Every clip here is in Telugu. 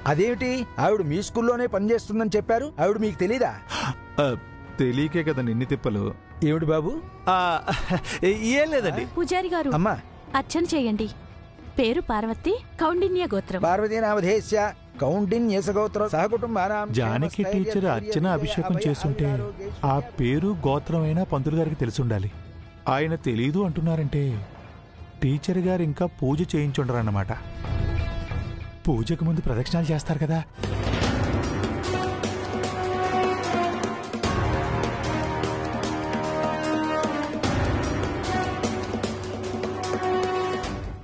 అదేమిటి, ఆవిడ మీ స్కూల్లోనే పనిచేస్తుందని చెప్పారు, ఆవిడ మీకు తెలీదా? తెలియకే కదా నిన్ని తిప్పలు. ఏమిటి బాబు? ఏం లేదండి. పూజారి గారు, అమ్మా అర్చన చేయండి. పేరు పార్వతి, కౌండిన్య గోత్రం. పార్వతీనామధేస్య కౌండిన్యస గోత్ర సహకుటుంబానాం. జానకి టీచర్ అర్చన అభిషేకం చేస్తుంటే ఆ పేరు గోత్రం అయినా పంతులు గారికి తెలిసుండాలి. ఆయన తెలీదు అంటున్నారంటే టీచర్ గారు ఇంకా పూజ చేయించుండరన్నమాట. పూజకు ముందు ప్రదక్షిణాలు చేస్తారు కదా.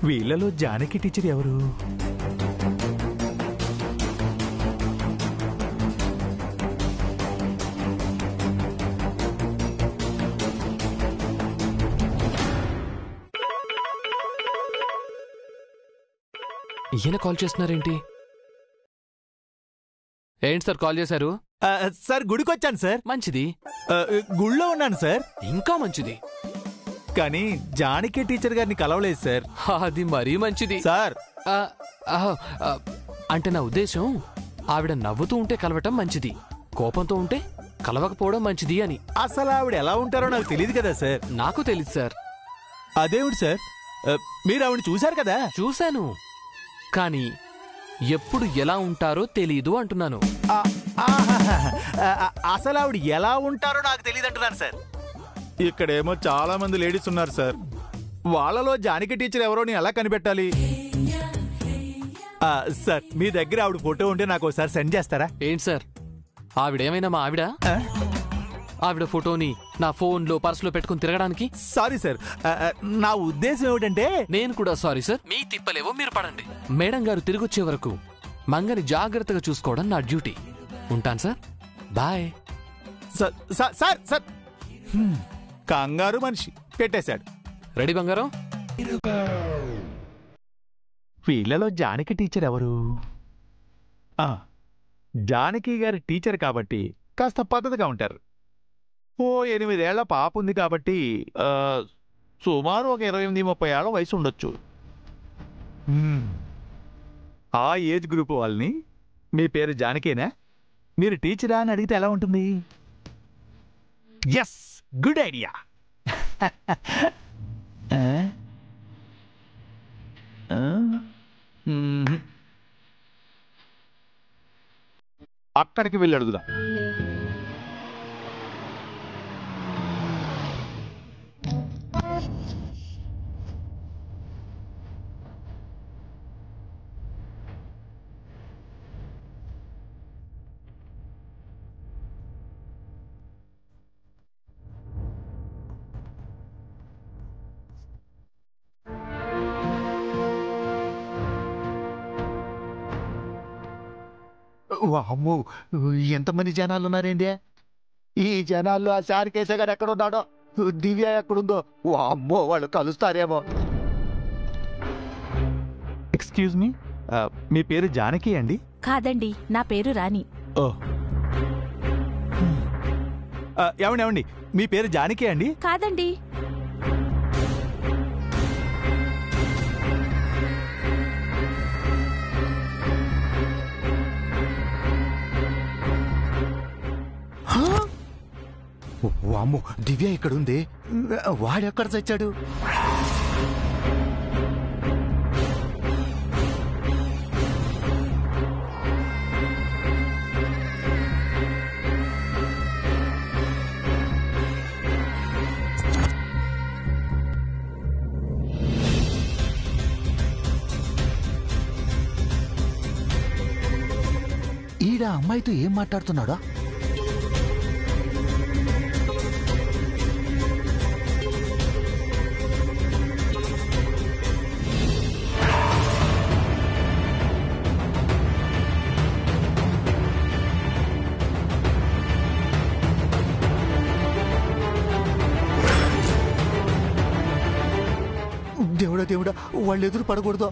వీళ్ళలో జానకి టీచర్ ఎవరు? ఈయన కాల్ చేస్తున్నారేంటి? ఏంటి సార్ కాల్ చేశారు? సార్ గుడికొచ్చాను సార్. మంచిది. గుళ్ళో ఉన్నాను సార్. ఇంకా మంచిది. కానీ జానకి టీచర్ గారిని కలవలేదు సార్. అది మరీ మంచిది సార్. అంటే నా ఉద్దేశం ఆవిడ నవ్వుతూ ఉంటే కలవటం మంచిది, కోపంతో ఉంటే కలవకపోవడం మంచిది అని. అసలు ఆవిడ ఎలా ఉంటారో నాకు తెలియదు కదా సార్. నాకు తెలియదు సార్. అదేమిటి సార్, మీరు ఆవిడ చూశారు కదా? చూశాను, కానీ ఎప్పుడు ఎలా ఉంటారో తెలీదు అంటున్నాను. అసలు ఆవిడ ఎలా ఉంటారో నాకు తెలియదు అంటున్నాను సార్. ఇక్కడేమో చాలా మంది లేడీస్ ఉన్నారు సార్. వాళ్ళలో జానకి టీచర్ ఎవరో నేను ఎలా కనిపెట్టాలి? సార్, మీ దగ్గర ఆవిడ ఫోటో ఉంటే నాకు ఒకసారి సెండ్ చేస్తారా? ఏంటి సార్, ఆవిడేమైనా మా ఆవిడ? ఆవిడ ఫోటోని నా ఫోన్లో పర్సులో పెట్టుకుని తిరగడానికి? సారీ సార్, నా ఉద్దేశం ఏమిటంటే... నేను కూడా సారీ సార్. మీ తిప్పలేవో మీరు పడండి. మేడం గారు తిరిగొచ్చే వరకు మంగని జాగ్రత్తగా చూసుకోవడం నా డ్యూటీ. ఉంటాను సార్, బాయ్. సార్ సార్, కంగారు మనిషి పెట్టేశాడు. రెడీ బంగారం? వీళ్ళలో జానకి టీచర్ ఎవరు? జానకి గారి టీచర్ కాబట్టి కాస్త పద్ధతిగా ఉంటారు. 8 ఏళ్ల పాప ఉంది కాబట్టి సుమారు ఒక 28-30 ఏళ్ల వయసు ఉండొచ్చు. ఆ ఏజ్ గ్రూప్ వాళ్ళని మీ పేరు జానకేనా, మీరు టీచరా అని అడిగితే ఎలా ఉంటుంది? Yes, good idea. అక్కడికి వెళ్ళి అడుగుదా. అమ్మో, ఎంతమంది జనాలు ఉన్నారేంటి? ఈ జనాల్లో ఆ శారికేశ గారు ఎక్కడున్నాడో, దివ్య ఎక్కడుందో, అమ్మో వాళ్ళు కలుస్తారేమో. ఎక్స్క్యూజ్ మీ, మీ పేరు జానకి అండి? కాదండి, నా పేరు రాణి. ఏమండి, మీ పేరు జానకి అండి? కాదండి. వామ్మో, దివ్య ఇక్కడుంది. వాడెక్కడ చచ్చాడు? ఈడ అమ్మాయితో ఏం మాట్లాడుతున్నాడా? దేవుడా దేవుడా, వాళ్ళు ఎదురు పడకూడదు.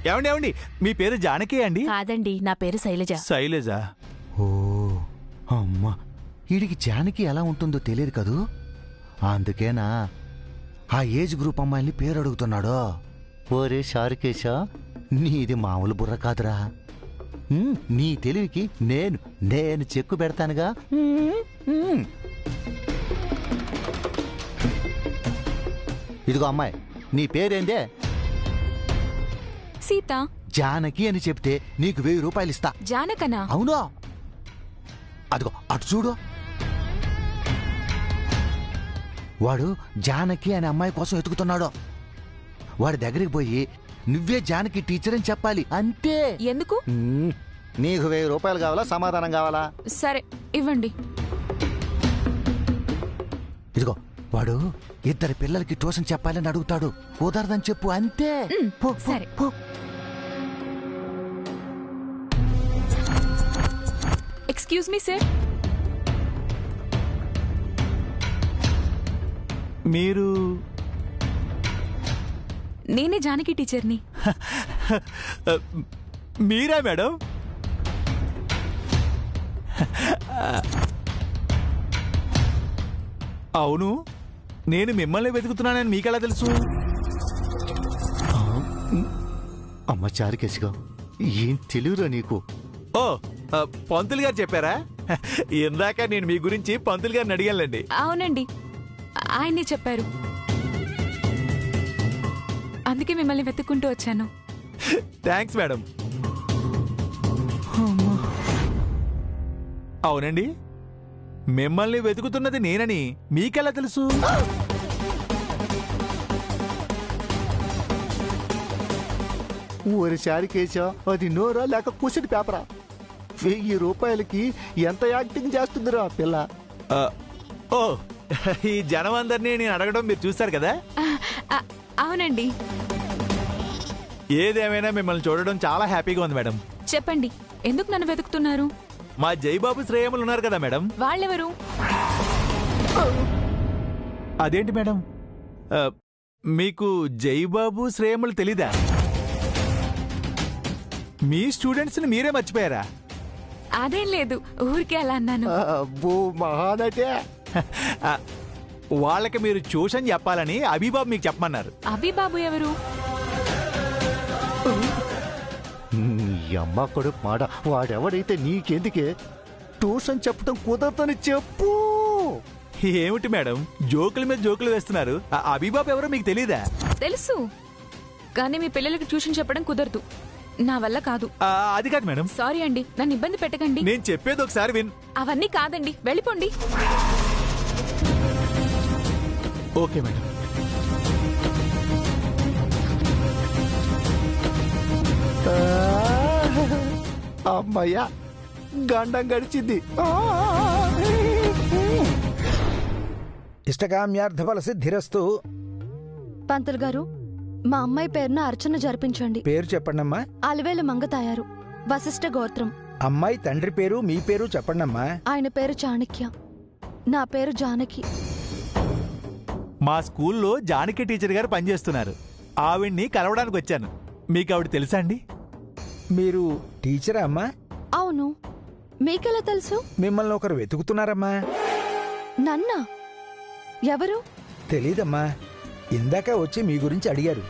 ఏమండి ఏమండి మీ పేరు జానకి అండి? కాదండి, నా పేరు శైలజ. శైలజ. ఓ అమ్మా, వీడికి జానకి ఎలా ఉంటుందో తెలియదు కదూ, అందుకేనా ఆ ఏజ్ గ్రూప్ అమ్మాయిని పేరు అడుగుతున్నాడు. ఓరే షారుకేశా, నీది మామూలు బుర్ర కాదురా. నీ తెలివికి నేను చెక్కు పెడతానుగా. ఇదిగో అమ్మాయి, నీ పేరేందే? సీత. జానకి అని చెప్తే నీకు 1000 రూపాయలు ఇస్తా. జానకనా? అవును. అదిగో అటు చూడు, వాడు జానకి అనే అమ్మాయి కోసం వెతుకుతున్నాడు. వాడి దగ్గరికి పోయి నువ్వే జానకి టీచర్ అని చెప్పాలి, అంతే. ఎందుకు? నీకు 1000 రూపాయలు కావాలా, సమాధానం కావాలా? సరే, ఇవ్వండి. ఇదిగో, వాడు 2 పిల్లలకి ట్యూషన్ చెప్పాలని అడుగుతాడు, కుదరదని చెప్పు, అంతే. పో, పో, సరే. పో. Excuse me sir. మీరు? నేనే జానకి టీచర్ని. మీరా మేడం? అవును, నేను మిమ్మల్ని వెతుకుతున్నానని మీకెలా తెలుసు? అమ్మ చారుకేసిగా, ఏం తెలియరా నీకు? ఓ, పంతులు గారు చెప్పారా? ఇందాక నేను మీ గురించి పంతులు గారిని అడిగానులేండి. అవునండి, ఆయనే చెప్పారు. అందుకే మిమ్మల్ని వెతుక్కుంటూ వచ్చాను. Thanks madam. అవునండి, మిమ్మల్ని వెతుకుతున్నది నేనని మీకెలా తెలుసు? ఓరి చారుకేశా, అది నోరా లేక కుసిడి పేపరా? 1000 రూపాయలకి ఎంత యాక్టింగ్ చేస్తుందిరా పిల్ల. ఓ, ఈ జనం అందరినీ నేను అడగడం మీరు చూస్తారు కదా. అవునండి. ఏదేమైనా మిమ్మల్ని చూడడం చాలా హ్యాపీగా ఉంది మేడం. చెప్పండి, ఎందుకు నన్ను వెతుకుతున్నారు? మా జైబాబు శ్రేయములు ఉన్నారు కదా మేడం. వాళ్ళెవరు? అదేంటి మేడం, మీకు జైబాబు శ్రేయములు తెలీదా? మీ స్టూడెంట్స్ ని మీరే మర్చిపోయారా? అదేం లేదు, ఊరికే అలా అన్నాను. అబ్బో మహానటే. వాళ్ళకి మీరు ట్యూషన్ చెప్పాలని అభిబాబు మీకు చెప్పమన్నారు. అభిబాబు ఎవరు? నీ అమ్మ కొడుకు మాట, వాడెవడైతే నీకెందుకే? ట్యూషన్ చెప్పడం కుదరదని చెప్పు. ఏమిటి మేడం, జోకుల మీద జోకులు వేస్తున్నారు? అభిబాబు ఎవరో మీకు తెలీదా? తెలుసు, కానీ మీ పిల్లలకి ట్యూషన్ చెప్పడం కుదరదు. నా వల్ల కాదు. అది కాదు మేడం. సారీ అండి, నన్ను ఇబ్బంది పెట్టకండి. నేను చెప్పేది ఒకసారి విన్. అవన్నీ కాదండి, వెళ్ళిపోండి. Okay madam. అమ్మయ్యా, గండం గడిచింది. ఇష్టకామ్యార్థఫల సిద్ధిరస్తు. పంతులు గారు, మా అమ్మాయి పేరున అర్చన జరిపించండి. పేరు చెప్పండమ్మా. అలివేలు మంగతాయారు, వశిష్ఠ గోత్రం. అమ్మాయి తండ్రి పేరు మీ పేరు చెప్పండమ్మా. ఆయన పేరు చాణక్య, నా పేరు జానకి. మా స్కూల్లో జానకి టీచర్ గారు పనిచేస్తున్నారు. ఆవిడ్ని కలవడానికి వచ్చాను. మీకు ఆవిడ తెలుసా అండి? మీరు టీచరా అమ్మా? అవును. మీకెలా తెలుసు? మిమ్మల్ని ఒకరు వెతుకుతున్నారమ్మా. నన్నా? ఎవరు? తెలీదమ్మా, ఇందాక వచ్చి మీ గురించి అడిగారు.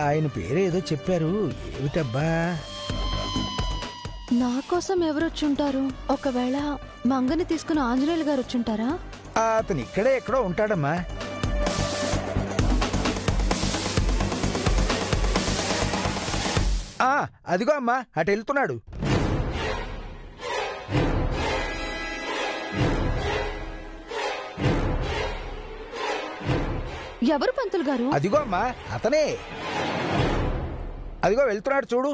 ఆయన పేరేదో చెప్పారు, ఏమిటబ్బా? నా కోసం ఎవరు వచ్చుంటారు? ఒకవేళ మంగని తీసుకుని ఆంజనేయులు గారు వచ్చుంటారా? అతను ఇక్కడే ఎక్కడో ఉంటాడమ్మా. అదిగో అమ్మా, అటు వెళ్తున్నాడు. ఎవరు పంతులు గారు? అదిగో అమ్మా, అతనే. అదిగో వెళ్తున్నాడు చూడు.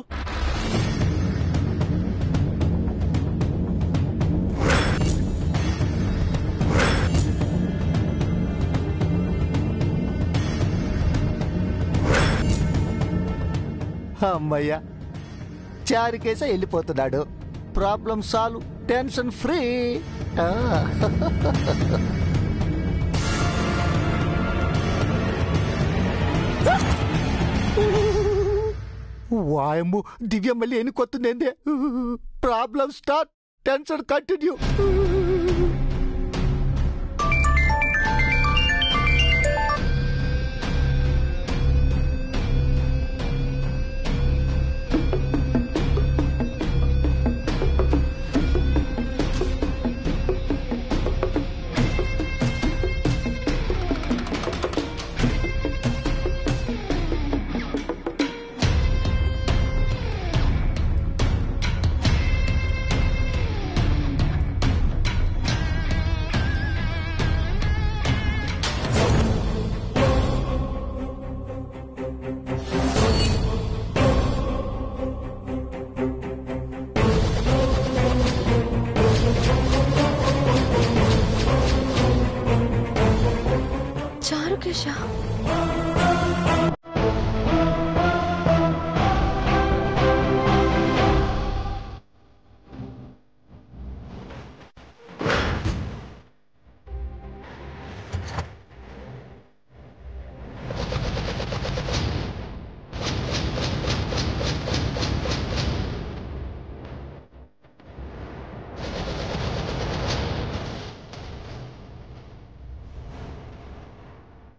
అమ్మయ్యా, చారుకేస వెళ్ళిపోతున్నాడు. Problem solve, tension free. వాయమ్ము దివ్య మళ్ళీ ఎన్నికొస్తుందేందే problem start tension continue. Charukesha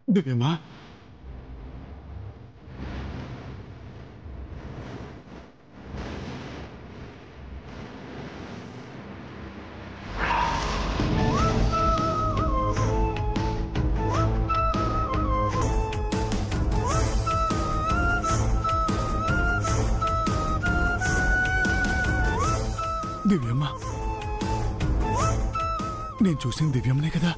దివ్యమ్మా, దివ్యమ్మా, నేను చూసిన దివ్యమ్మనే కదా?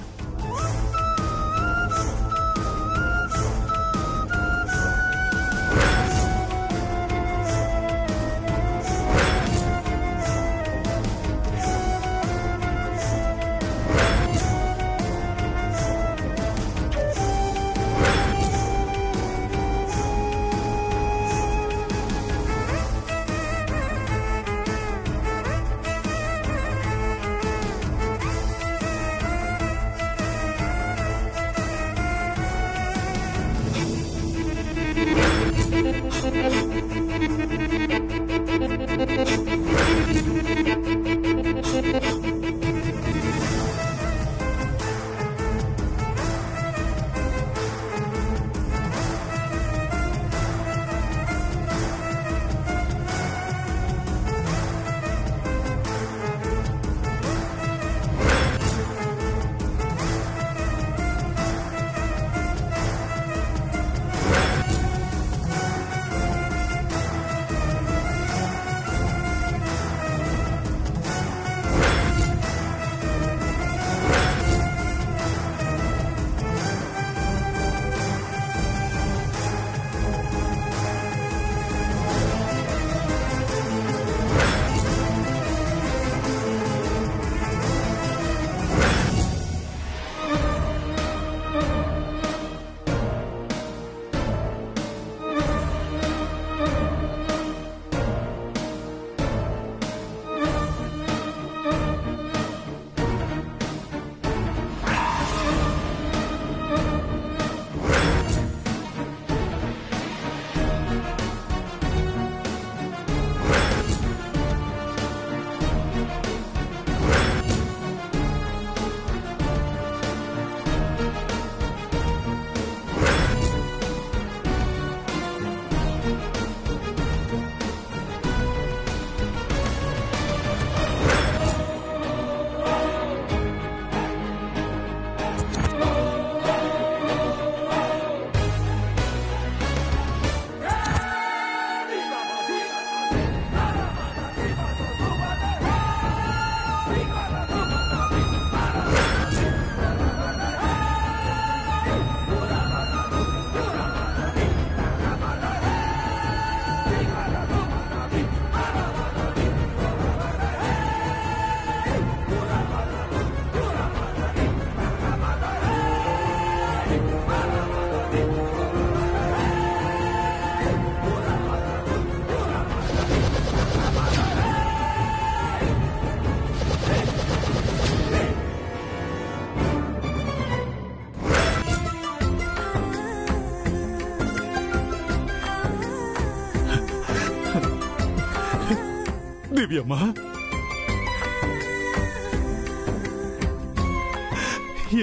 దివ్యమ్మా,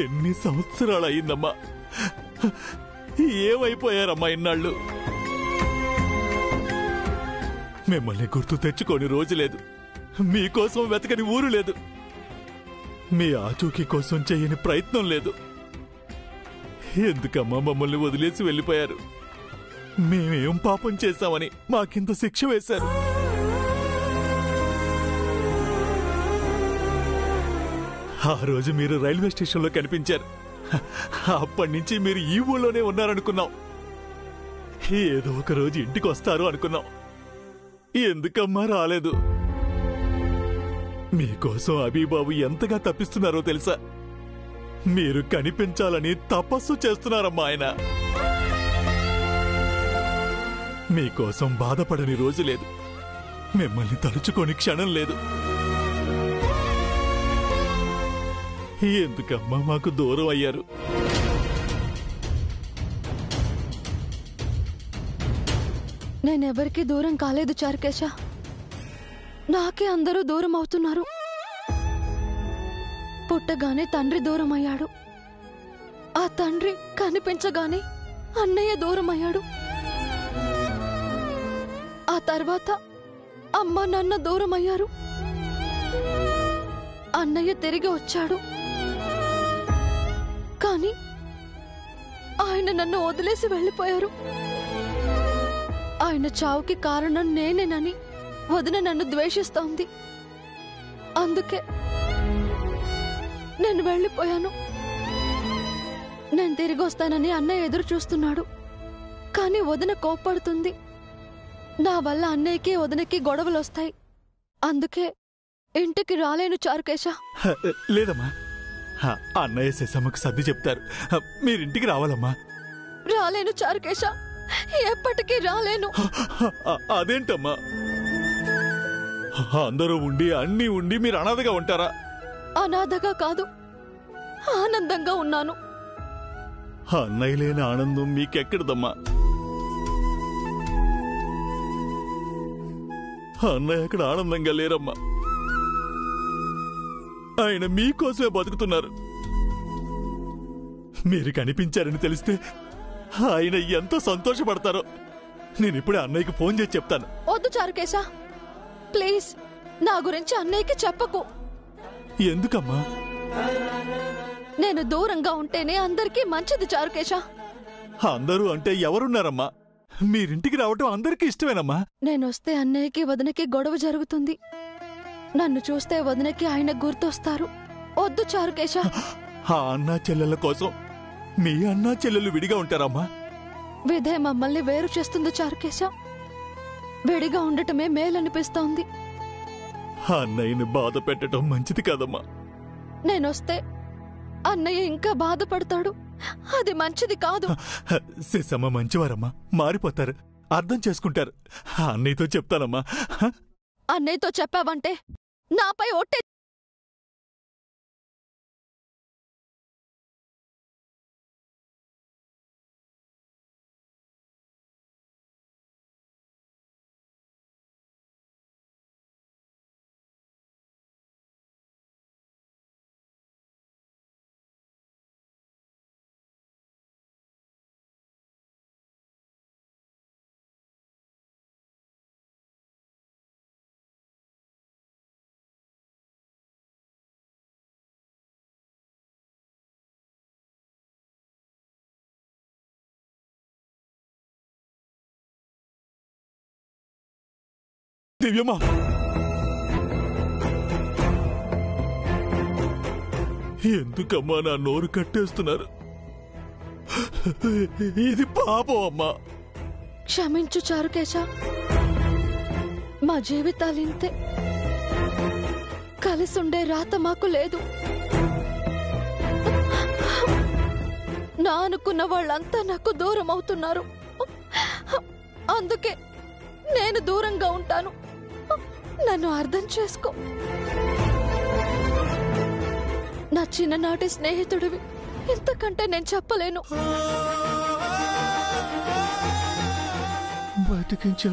ఎన్ని సంవత్సరాలు అయిందమ్మా, ఏమైపోయారమ్మా ఇన్నాళ్ళు? మిమ్మల్ని గుర్తు తెచ్చుకోని రోజు లేదు, మీకోసం వెతకని ఊరు లేదు, మీ ఆచూకీ కోసం చేయని ప్రయత్నం లేదు. ఎందుకమ్మా మమ్మల్ని వదిలేసి వెళ్ళిపోయారు? మేమేం పాపం చేశామని మాకింత శిక్ష వేశారు? ఆ రోజు మీరు రైల్వే స్టేషన్లో కనిపించారు. అప్పటి నుంచి మీరు ఈ ఊళ్ళోనే ఉన్నారనుకున్నాం. ఏదో ఒక రోజు ఇంటికి వస్తారు అనుకున్నాం. ఎందుకమ్మా రాలేదు? మీకోసం అబీబాబు ఎంతగా తప్పిస్తున్నారో తెలుసా? మీరు కనిపించాలని తపస్సు చేస్తున్నారమ్మా ఆయన. మీకోసం బాధపడని రోజు లేదు, మిమ్మల్ని తలుచుకోని క్షణం లేదు. ఎందుకమ్మా మాకు దూరం అయ్యారు? నేనెవరికి దూరం కాలేదు చారుకేశ, నాకే అందరూ దూరం అవుతున్నారు. పుట్టగానే తండ్రి దూరం అయ్యాడు, ఆ తండ్రి కనిపించగానే అన్నయ్య దూరం అయ్యాడు, ఆ తర్వాత అమ్మ నాన్న దూరం అయ్యారు, అన్నయ్య తిరిగి వచ్చాడు. కానీ ఆయన నన్ను వదిలేసి వెళ్ళిపోయారు. ఆయన చావుకి కారణం నేనేనని వదిన నన్ను ద్వేషిస్తోంది. అందుకే నేను వెళ్ళిపోయాను. నేను తిరిగి వస్తానని అన్నయ్య ఎదురు చూస్తున్నాడు. కానీ వదిన కోప్పడుతుంది. నా వల్ల అన్నయ్యకి వదినకి గొడవలు వస్తాయి. అందుకే ఇంటికి రాలేను చారుకేశ. లేదమ్మా, అన్నయ్య శశమ్మకు సర్ది చెప్తారు. మీరింటికి రావాలమ్మా. రాలేను చారుకేశ, ఎప్పటికీ రాలేను. అదేంటమ్మా, అందరూ ఉండి అన్నీ ఉండి మీరు అనాథగా ఉంటారా? అనాథగా కాదు, ఆనందంగా ఉన్నాను. అన్నయ్య లేని ఆనందం మీకెక్కడదమ్మా? అన్నయ్య అక్కడ ఆనందంగా లేరమ్మా. ఆయన మీకోసమే బతుకుతున్నారు. మీరు కనిపించారని తెలిస్తే ఆయన ఎంతో సంతోషపడతారో. నేనిప్పుడే అన్నయ్యకి ఫోన్ చేసి చెప్తాను. వద్దు చారుకేశ, ప్లీజ్ నా గురించి అన్నయ్యకి చెప్పకు. ఎందుకమ్మా? నేను దూరంగా ఉంటేనే అందరికీ మంచిది చారుకేశ. అందరూ అంటే ఎవరున్నారమ్మా? మీరింటికి రావటం అందరికీ ఇష్టమేనమ్మా. నేనొస్తే అన్నయ్యకి వదినకి గొడవ జరుగుతుంది. నన్ను చూస్తే వదినకి ఆయన గుర్తొస్తారు. వద్దు చారుకేశ. ఆ అన్నా చెల్లెల కోసం మీ అన్నా చెల్లెలు విడిగా ఉంటారమ్మా? విధే మమ్మల్ని వేరు చేస్తుంది చారుకేశ. విడిగా ఉండటమే మేలనిపిస్తోంది. అన్నయ్యని బాధ పెట్టడం మంచిది కాదమ్మా. నేనొస్తే అన్నయ్య ఇంకా బాధపడతాడు. అది మంచిది కాదు. శశమ్మ మంచివారమ్మా, మారిపోతారు, అర్థం చేసుకుంటారు. అన్నయ్యతో చెప్తానమ్మా. అన్నయ్యతో చెప్పావంటే నాపై ఒట్టే. దివ్యమ్మా, ఎందుకమ్మా నా నోరు కట్టేస్తున్నారు? ఇది పాపం అమ్మా. క్షమించు చారుకేశ, మా జీవితాలింతే. కలిసుండే రాత మాకు లేదు. నా అనుకున్న వాళ్ళంతా నాకు దూరం అవుతున్నారు. అందుకే నేను దూరంగా ఉంటాను. నన్ను అర్థం చేసుకో. నా చిన్ననాటి స్నేహితుడివి, ఇంతకంటే నేను చెప్పలేను. బతికించా.